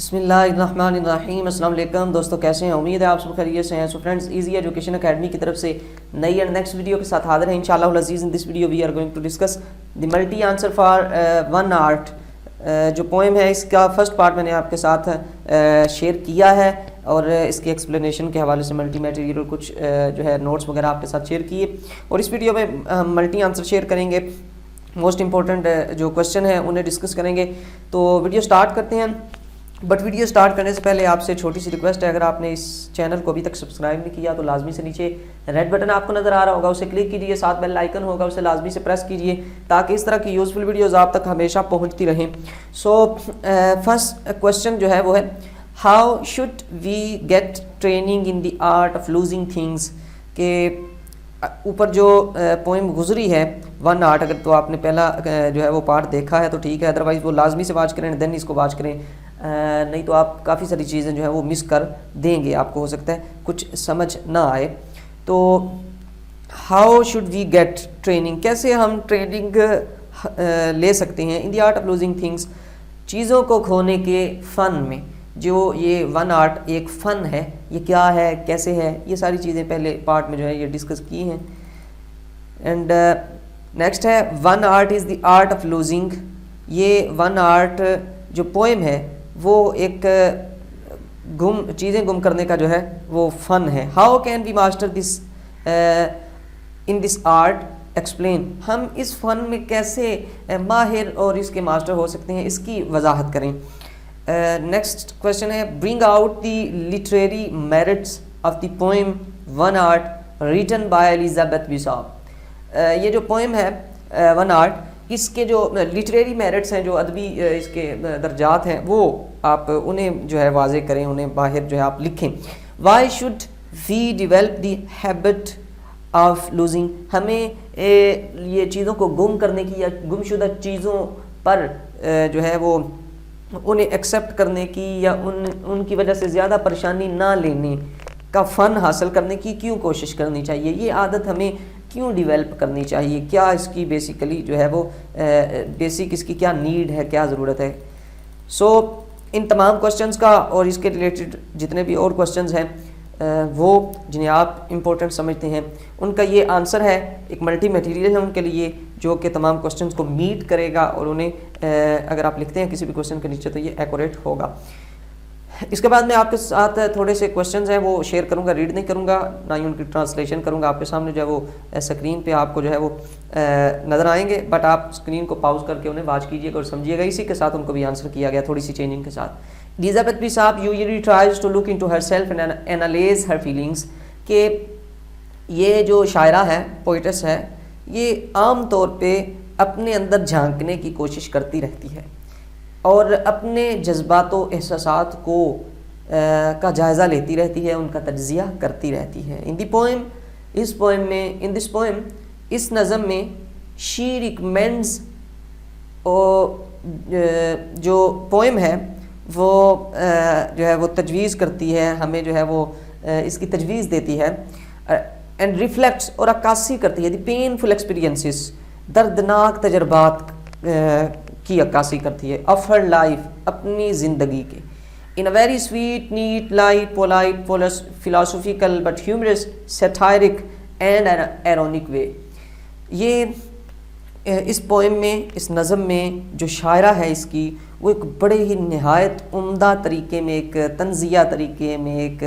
بسم اللہ الرحمن الرحیم۔ السلام علیکم دوستو، کیسے ہیں؟ امید ہے آپ سب خیریت سے ہیں۔ سو فرینڈز، ایزی ایجوکیشن اکیڈمی کی طرف سے نئی اینڈ نیکسٹ ویڈیو کے ساتھ حاضر ہیں انشاءاللہ العزیز۔ In this video we are going to discuss the multi answer for one art. جو پوئم ہے اس کا فرسٹ پارٹ میں نے آپ کے ساتھ شیئر کیا ہے اور اس کے ایکسپلینیشن کے حوالے سے ملٹی میٹیریل اور کچھ جو ہے نوٹس وغیرہ آپ کے ساتھ شیئر کیے، اور اس ویڈیو میں ہم ملٹی آنسر شیئر کریں گے۔ موسٹ امپورٹنٹ جو کوشچن ہیں انہیں ڈسکس کریں گے۔ تو ویڈیو سٹارٹ کرتے ہیں، بٹ ویڈیو سٹارٹ کرنے سے پہلے آپ سے چھوٹی سی ریکویسٹ ہے، اگر آپ نے اس چینل کو ابھی تک سبسکرائب نہیں کیا تو لازمی سے نیچے ریڈ بٹن آپ کو نظر آ رہا ہوگا، اسے کلک کیجئے، ساتھ بیل آئیکن ہوگا اسے لازمی سے پریس کیجئے تاکہ اس طرح کی یوزفل ویڈیوز آپ تک ہمیشہ پہنچتی رہیں۔ سو فرسٹ کویسچن جو ہے وہ ہے how should we get training in the art of losing things, کہ اوپر جو پوئم گزری ہے ون آرٹ، اگر تو آپ نے پہلا جو ہے وہ پارٹ دیکھا ہے تو ٹھیک ہے، ادروائز وہ لازمی سے واچ کریں دین اس کو واچ کریں، نہیں تو آپ کافی ساری چیزیں جو ہے وہ مس کر دیں گے، آپ کو ہو سکتا ہے کچھ سمجھ نہ آئے۔ تو how should we get training, کیسے ہم ٹریننگ لے سکتے ہیں in the art of losing things, چیزوں کو کھونے کے فن میں۔ جو یہ ون آرٹ ایک فن ہے، یہ کیا ہے، کیسے ہے، یہ ساری چیزیں پہلے پارٹ میں جو ہے یہ ڈسکس کی ہیں۔ اینڈ نیکسٹ ہے one art is the art of losing, یہ ون آرٹ جو پوئم ہے وہ ایک چیزیں گم کرنے کا جو ہے وہ فن ہے۔ How can we master this in this art explain, ہم اس فن میں کیسے ماہر اور اس کے ماسٹر ہو سکتے ہیں، اس کی وضاحت کریں۔ نیکسٹ کویسچن ہے bring out the literary merits of the poem one art written by Elizabeth Bishop, یہ جو پوئم ہے ون آرٹ، اس کے جو لٹریری میرٹس ہیں، جو ادبی اس کے درجات ہیں، وہ آپ انہیں جو ہے واضح کریں، انہیں باہر جو ہے آپ لکھیں۔ Why should we develop the habit of losing, ہمیں یہ چیزوں کو گم کرنے کی یا گمشدہ چیزوں پر جو ہے وہ انہیں ایکسیپٹ کرنے کی یا ان کی وجہ سے زیادہ پریشانی نہ لینے کا فن حاصل کرنے کی کیوں کوشش کرنی چاہیے، یہ عادت ہمیں کیوں ڈیولپ کرنی چاہیے، کیا اس کی بیسیکلی جو ہے وہ بیسک اس کی کیا نیڈ ہے، کیا ضرورت ہے۔ سو ان تمام کوسچنز کا اور اس کے ریلیٹڈ جتنے بھی اور کوسچنز ہیں وہ جنہیں آپ امپورٹنٹ سمجھتے ہیں ان کا یہ آنسر ہے، ایک ملٹی میٹیریل ہے ان کے لیے جو کہ تمام کوسچنز کو میٹ کرے گا، اور انہیں اگر آپ لکھتے ہیں کسی بھی کوسچن کے نیچے تو یہ ایکوریٹ ہوگا۔ اس کے بعد میں آپ کے ساتھ تھوڑے سے کوسچنز ہیں وہ شیئر کروں گا، ریڈ نہیں کروں گا، نہ ہی ان کی ٹرانسلیشن کروں گا، آپ کے سامنے جو ہے وہ اسکرین پہ آپ کو جو ہے وہ نظر آئیں گے، بٹ آپ اسکرین کو پاؤز کر کے انہیں واچ کیجیے گا اور سمجھیے گا، اسی کے ساتھ ان کو بھی آنسر کیا گیا تھوڑی سی چینجنگ کے ساتھ۔ Elizabeth Bishop usually tries to look into herself and analyze her feelings، کہ یہ جو شاعرہ ہے، پوئٹس ہے، یہ عام طور پہ اپنے اندر جھانکنے کی کوشش کرتی رہتی ہے اور اپنے جذبات و احساسات کو کا جائزہ لیتی رہتی ہے، ان کا تجزیہ کرتی رہتی ہے۔ ان دی پوئم، اس پوئم میں، ان دس پوئم، اس نظم میں شی ریکمینڈز، جو پوئم ہے وہ جو ہے وہ تجویز کرتی ہے، ہمیں جو ہے وہ اس کی تجویز دیتی ہے، اینڈ ریفلیکٹس، اور عکاسی کرتی ہے دی پینفل ایکسپیرینسز، دردناک تجربات کی عکاسی کرتی ہے، آف ہر لائف، اپنی زندگی کے، in a very sweet, neat, light, polite, philosophical but humorous, satiric and ironic way۔ یہ اس پوئم میں، اس نظم میں جو شاعرہ ہے اس کی، وہ ایک بڑے ہی نہایت عمدہ طریقے میں، ایک طنزیہ طریقے میں، ایک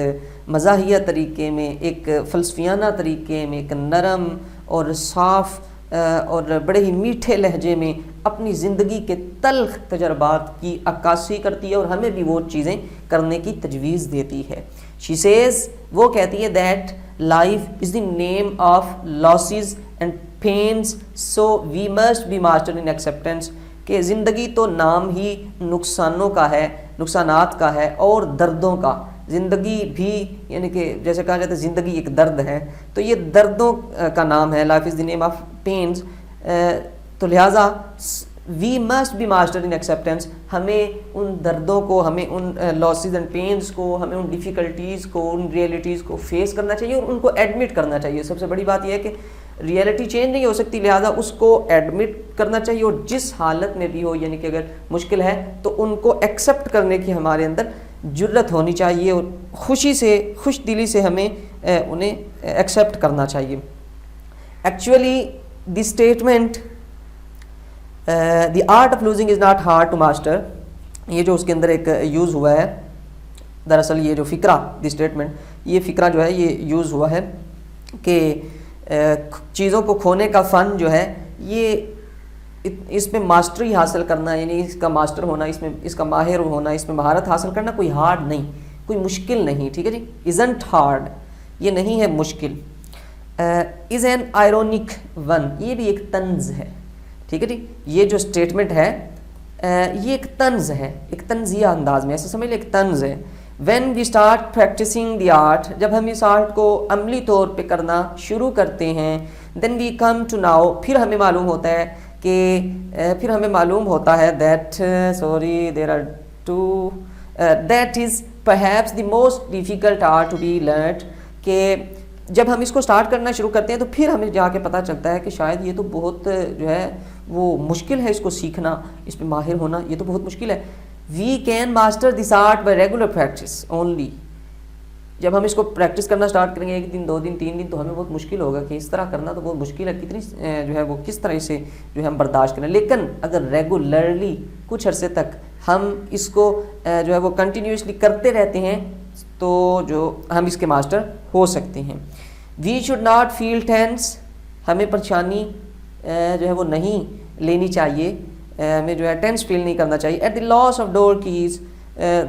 مزاحیہ طریقے میں، ایک فلسفیانہ طریقے میں، ایک نرم اور صاف اور بڑے ہی میٹھے لہجے میں اپنی زندگی کے تلخ تجربات کی عکاسی کرتی ہے اور ہمیں بھی وہ چیزیں کرنے کی تجویز دیتی ہے۔ She says، وہ کہتی ہے that life is the name of losses and pains, so we must be master in acceptance، کہ زندگی تو نام ہی نقصانوں کا ہے، نقصانات کا ہے اور دردوں کا، زندگی بھی یعنی کہ جیسے کہا جاتا ہے زندگی ایک درد ہے، تو یہ دردوں کا نام ہے، life is the name of pains, تو لہٰذا we must be master in acceptance, ہمیں ان دردوں کو، ہمیں ان لاسز اینڈ پینز کو، ہمیں ان ڈیفیکلٹیز کو، ان ریئلٹیز کو فیس کرنا چاہیے اور ان کو ایڈمٹ کرنا چاہیے۔ سب سے بڑی بات یہ ہے کہ ریئلٹی چینج نہیں ہو سکتی، لہٰذا اس کو ایڈمٹ کرنا چاہیے، اور جس حالت میں بھی ہو، یعنی کہ اگر مشکل ہے تو ان کو ایکسیپٹ کرنے کی ہمارے اندر جرت ہونی چاہیے، اور خوشی سے، خوش دلی سے ہمیں انہیں ایکسیپٹ کرنا چاہیے. Actually the statement the art of losing is not hard to master, یہ جو اس کے اندر ایک یوز ہوا ہے، دراصل یہ جو فقرہ، دی اسٹیٹمنٹ، یہ فقرہ جو ہے یہ یوز ہوا ہے کہ چیزوں کو کھونے کا فن جو ہے یہ اس میں ماسٹری حاصل کرنا، یعنی اس کا ماسٹر ہونا، اس میں اس کا ماہر ہونا، اس میں مہارت حاصل کرنا کوئی ہارڈ نہیں، کوئی مشکل نہیں. ٹھیک ہے جی، ازنٹ ہارڈ، یہ نہیں ہے مشکل. از این آئرونک ون، یہ بھی ایک طنز ہے. ٹھیک ہے جی، یہ جو اسٹیٹمنٹ ہے یہ ایک طنز ہے، ایک طنزیہ انداز میں، ایسا سمجھ لیں ایک طنز ہے. When we start practicing the art, جب ہم اس آرٹ کو عملی طور پہ کرنا شروع کرتے ہیں، دین وی کم ٹو ناؤ، پھر ہمیں معلوم ہوتا ہے کہ that sorry there are two that is perhaps the most difficult art to be learned, کہ جب ہم اس کو سٹارٹ کرنا شروع کرتے ہیں تو پھر ہمیں جا کے پتہ چلتا ہے کہ شاید یہ تو بہت جو ہے وہ مشکل ہے، اس کو سیکھنا، اس پہ ماہر ہونا، یہ تو بہت مشکل ہے. We can master this art by regular practice only. جب ہم اس کو پریکٹس کرنا سٹارٹ کریں گے 1 دن 2 دن 3 دن تو ہمیں بہت مشکل ہوگا کہ اس طرح کرنا تو بہت مشکل ہے، کتنی جو ہے وہ کس طرح اسے جو ہے ہم برداشت کریں. لیکن اگر ریگولرلی کچھ عرصے تک ہم اس کو جو ہے وہ کنٹینیوسلی کرتے رہتے ہیں تو جو ہم اس کے ماسٹر ہو سکتے ہیں. We should not feel tense, ہمیں پریشانی جو ہے وہ نہیں لینی چاہیے، ہمیں جو ہے ٹینس فیل نہیں کرنا چاہیے. At the loss of door keys,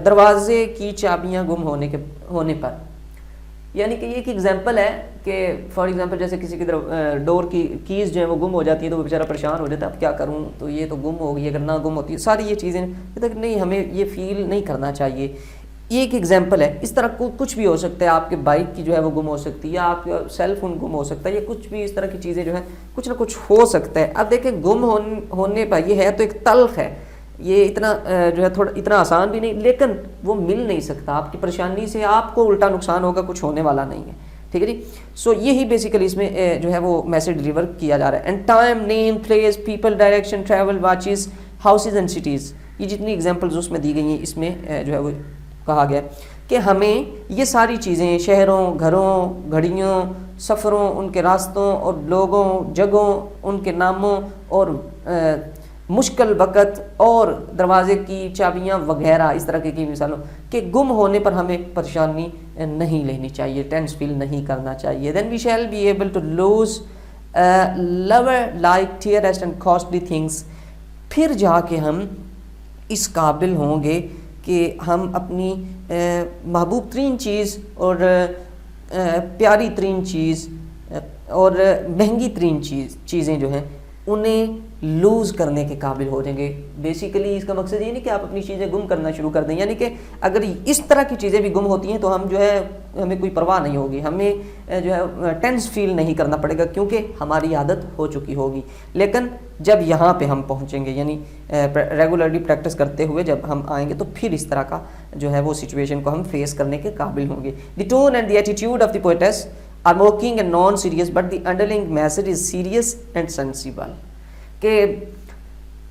دروازے کی چابیاں گم ہونے پر. یعنی کہ یہ ایک ایگزامپل ہے کہ فار ایگزامپل جیسے کسی کی ڈور کی کیز جو ہے وہ گم ہو جاتی ہیں تو وہ بیچارہ پریشان ہو جاتا ہے، اب کیا کروں، تو یہ تو گم ہو گئی، اگر نہ گم ہوتی ہے ساری یہ چیزیں نہیں، ہمیں یہ فیل نہیں کرنا چاہیے. یہ ایک ایگزامپل ہے. اس طرح کچھ بھی ہو سکتا ہے، آپ کے بائک کی جو ہے وہ گم ہو سکتی ہے، یا آپ کا سیل فون گم ہو سکتا ہے، یا کچھ بھی اس طرح کی چیزیں جو ہیں کچھ نہ کچھ ہو سکتا ہے. اب دیکھیں گم ہونے پر یہ ہے تو ایک تلخ ہے، یہ اتنا جو ہے تھوڑا اتنا آسان بھی نہیں، لیکن وہ مل نہیں سکتا. آپ کی پریشانی سے آپ کو الٹا نقصان ہوگا، کچھ ہونے والا نہیں ہے. ٹھیک ہے جی. سو یہی بیسیکلی اس میں جو ہے وہ میسج ڈلیور کیا جا رہا ہے. And time, name, place, people, direction, travel, watches, houses and cities, یہ جتنی ایگزامپلز اس میں دی گئی ہیں اس میں جو ہے وہ کہا گیا کہ ہمیں یہ ساری چیزیں، شہروں، گھروں، گھڑیوں، سفروں، ان کے راستوں اور لوگوں، جگہوں، ان کے ناموں اور مشکل وقت اور دروازے کی چابیاں وغیرہ اس طرح کی مثالوں کہ گم ہونے پر ہمیں پریشانی نہیں لینی چاہیے، ٹینس فیل نہیں کرنا چاہیے. Then we shall be able to lose lover like dearest and costly things, پھر جا کے ہم اس قابل ہوں گے کہ ہم اپنی محبوب ترین چیز اور پیاری ترین چیز اور مہنگی ترین چیزیں جو ہیں انہیں لوز کرنے کے قابل ہو جائیں گے. بیسیکلی اس کا مقصد یہ نہیں کہ آپ اپنی چیزیں گم کرنا شروع کر دیں، یعنی کہ اگر اس طرح کی چیزیں بھی گم ہوتی ہیں تو ہم جو ہے ہمیں کوئی پرواہ نہیں ہوگی، ہمیں جو ہے ٹینس فیل نہیں کرنا پڑے گا کیونکہ ہماری عادت ہو چکی ہوگی. لیکن جب یہاں پہ ہم پہنچیں گے، یعنی ریگولرلی پریکٹس کرتے ہوئے جب ہم آئیں گے تو پھر اس طرح کا جو ہے وہ سچویشن کو ہم فیس کرنے کے قابل ہوں گے. The tone and the attitude of the poets are mocking and non serious but the underlying message is serious and sensible. کہ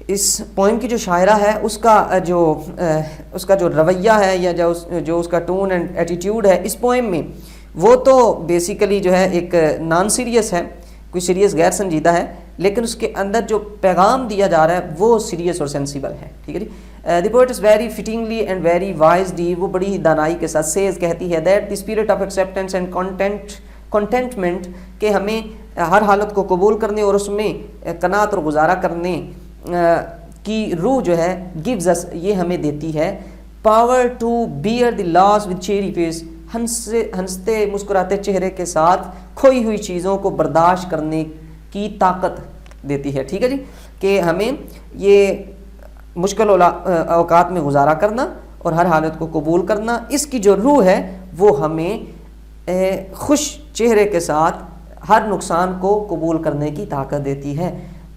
اس پوئم کی جو شاعرہ ہے اس کا جو رویہ ہے یا جو اس کا ٹون اینڈ ایٹیٹیوڈ ہے اس پوئم میں، وہ تو بیسیکلی جو ہے ایک نان سیریس ہے، کوئی سیریس غیر سنجیدہ ہے، لیکن اس کے اندر جو پیغام دیا جا رہا ہے وہ سیریس اور سینسیبل ہے. ٹھیک ہے جی. The poet is very fittingly and very wisely, وہ بڑی دانائی کے ساتھ سیز کہتی ہے that the spirit of acceptance and contentment, کہ ہمیں ہر حالت کو قبول کرنے اور اس میں قناعت اور گزارا کرنے کی روح جو ہے gives us، یہ ہمیں دیتی ہے power to bear the loss with cheery face, ہنستے مسکراتے چہرے کے ساتھ کھوئی ہوئی چیزوں کو برداشت کرنے کی طاقت دیتی ہے. ٹھیک ہے جی. کہ ہمیں یہ مشکل اوقات میں گزارا کرنا اور ہر حالت کو قبول کرنا، اس کی جو روح ہے وہ ہمیں خوش چہرے کے ساتھ ہر نقصان کو قبول کرنے کی طاقت دیتی ہے.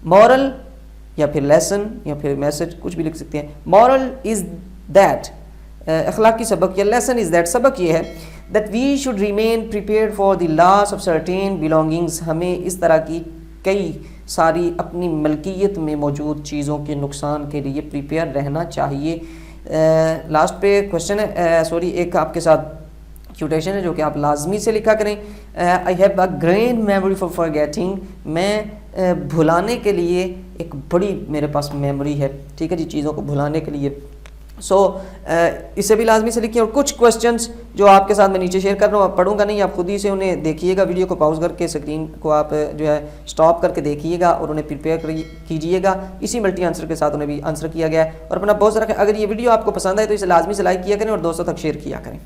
مورل یا پھر لیسن یا پھر میسج کچھ بھی لکھ سکتے ہیں. مورل از دیٹ، اخلاقی سبق یا لیسن از دیٹ، سبق یہ ہے that we should remain prepared for the loss of certain belongings. ہمیں اس طرح کی کئی ساری اپنی ملکیت میں موجود چیزوں کے نقصان کے لیے پریپیئر رہنا چاہیے. لاسٹ پہ کوشچن ہے سوری ایک آپ کے ساتھ کوٹیشن ہے جو کہ آپ لازمی سے لکھا کریں. I have a great memory for forgetting. میں بھلانے کے لیے ایک بڑی میرے پاس میموری ہے, ٹھیک ہے جی, چیزوں کو بھلانے کے لیے. اسے بھی لازمی سے لکھیں. اور کچھ کوسچنس جو آپ کے ساتھ میں نیچے شیئر کر رہا ہوں, آپ پڑھوں گا نہیں, آپ خود ہی سے انہیں دیکھیے گا, ویڈیو کو پاؤز کر کے اسکرین کو آپ جو ہے سٹاپ کر کے دیکھیے گا اور انہیں پریپیئر کیجیے گا. اسی ملٹی آنسر کے ساتھ انہیں بھی آنسر کیا گیا ہے. اور اپنا بہت سارا, اگر یہ ویڈیو آپ کو پسند آئے تو اسے لازمی سے لائک کیا کریں اور دوستوں تک شیئر کیا کریں.